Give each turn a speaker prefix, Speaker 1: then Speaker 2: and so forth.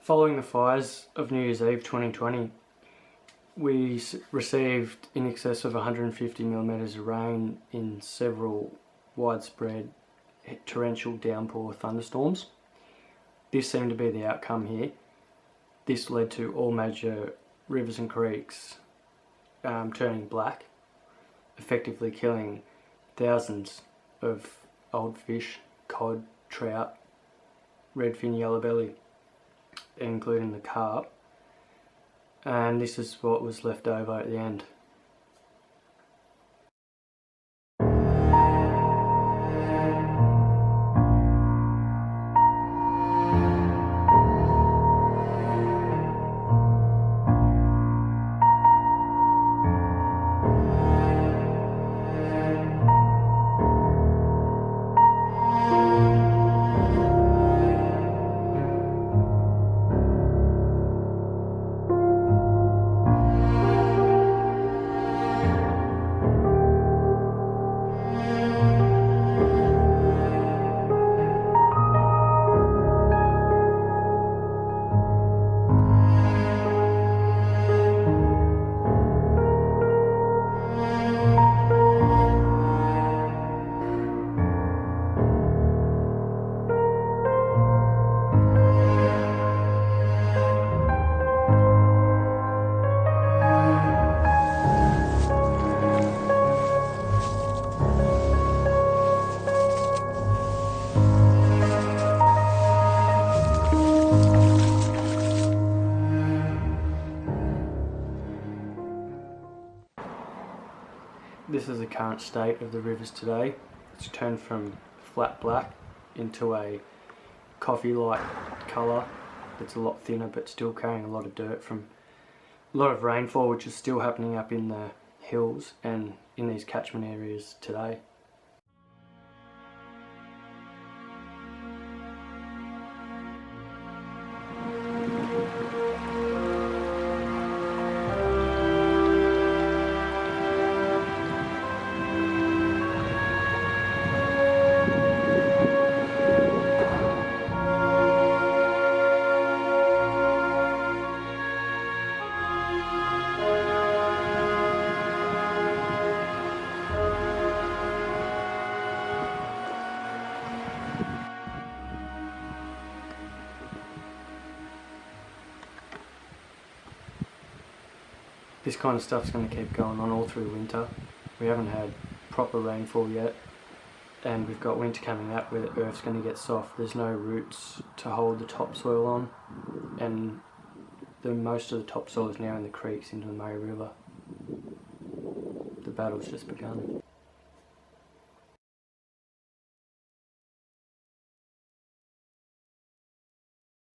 Speaker 1: Following the fires of New Year's Eve 2020, we received in excess of 150 millimetres of rain in several widespread torrential downpour thunderstorms. This seemed to be the outcome here. This led to all major rivers and creeks turning black, effectively killing thousands of old fish, cod, trout, redfin, yellowbelly, including the carp, and this is what was left over at the end. This is the current state of the rivers today. It's turned from flat black into a coffee-like colour. It's a lot thinner but still carrying a lot of dirt from a lot of rainfall, which is still happening up in the hills and in these catchment areas today. This kind of stuff's going to keep going on all through winter. We haven't had proper rainfall yet, and we've got winter coming up where the earth's going to get soft. There's no roots to hold the topsoil on, and most of the topsoil is now in the creeks into the Murray River. The battle's just begun.